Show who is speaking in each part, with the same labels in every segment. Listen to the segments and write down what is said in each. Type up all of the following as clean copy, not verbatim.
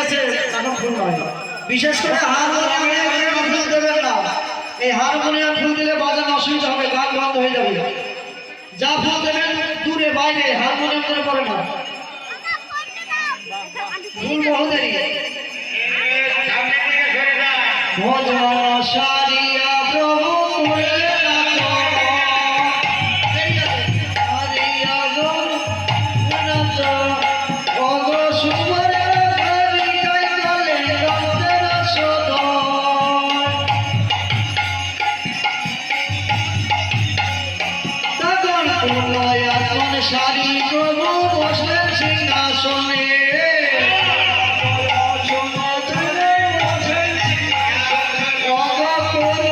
Speaker 1: আছে তখন ফুল নয়। বিশেষ করে হারমোনিয়ামে ফুল দেবেন না। এই হারমোনিয়াম ফুল দিলে বাজানো অসুবিধা হবে, গান বন্ধ হয়ে যাবে। যা ফুল দেবেন দূরে বাইরে, হারমোনিয়াম ধরে পড়ে না। ফুল বহুদেরই ভজন সারিয়া প্রভু সারি প্রভু বসলেন সিংহাসনে। Oh,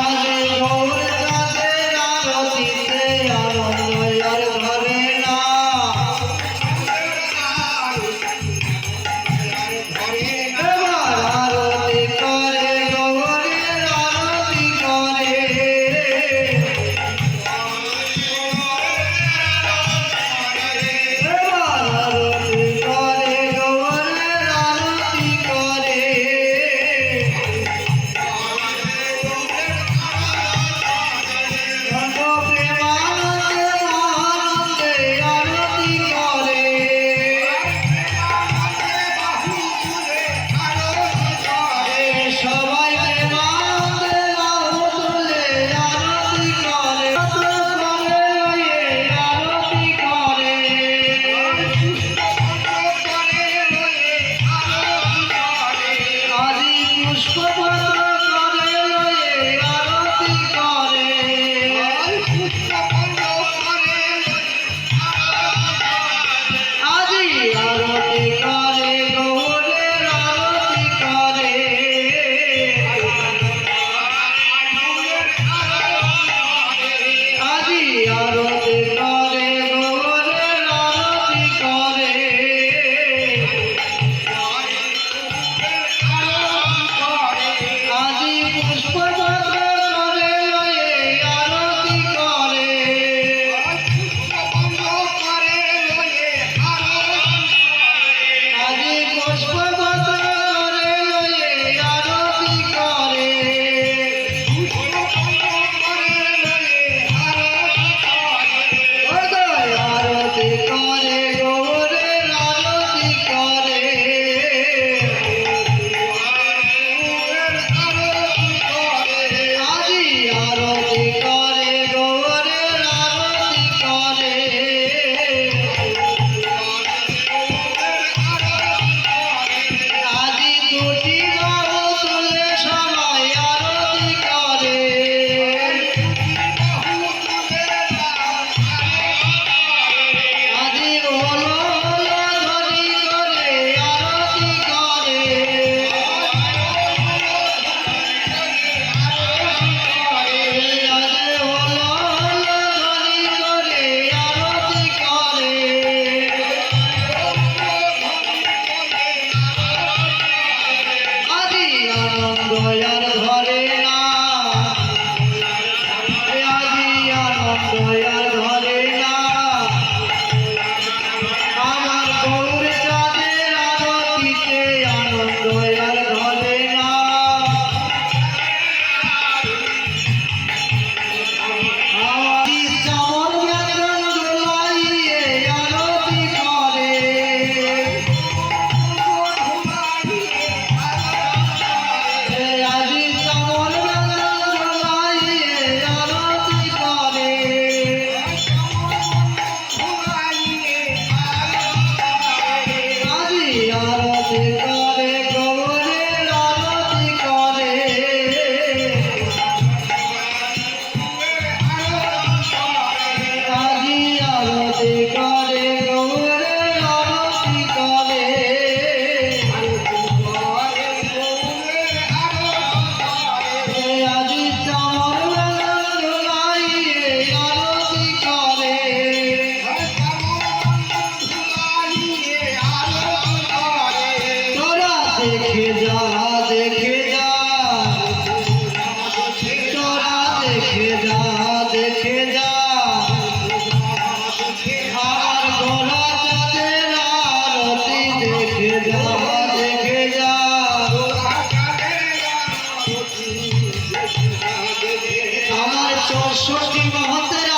Speaker 1: আরে গৌর চাঁদের আরতিতে আনন্দ আর ধরে না। এবার আরতি করে গৌরের আরতি করে। এবার আরতি করে গৌরের আরতি করে। প্রেমানন্দে আনন্দে আরতি করে। সবাই প্রেমানন্দে বাহু তুলে আরতি করে। আরতি করে। আদি পুষ্পপত্র করে লয়ে আরতি করে। আদি আরতি করে গৌরের আরতি করে। আদি আরতি করে গৌরের আরতি করে। আদি পুষ্পপত্র করে লয়ে আরতি করে। আদি পুষ্পপত্র করে লয়ে আরতি করে। আরতি করে গৌরের আরতি করে। আদি আরতি করে গৌরের আরতি করে। আদি দুটি বাহু তুলে সবাই আরতি করে। আদি হলো হলো ধ্বনি করে আরতি করে। আদি হলো হলো ধ্বনি করে আরতি করে। আদি আনন্দ আর ধরে না। আদি আনন্দ আর ধরে না। আমার গৌর চাঁদের আরতিতে আনন্দ আর ধরে না। আদি চামর ব্যঞ্জন দোলাইয়ে আরতি করে। আদি চামর ব্যঞ্জন দোলাইয়ে আরতি করে। আদি আরতি করে গৌরের আরতি করে। আদি আরতি করে গৌরের আরতি করে। আদি চামর ব্যঞ্জন দোলাইয়ে আরতি করে। তোরা দেখে যা দেখে যা। তোরা দেখে যা দেখে যা। আমার গলা চাঁদের আরতি দেখে যা দেখে যা। আমার 64 মহতের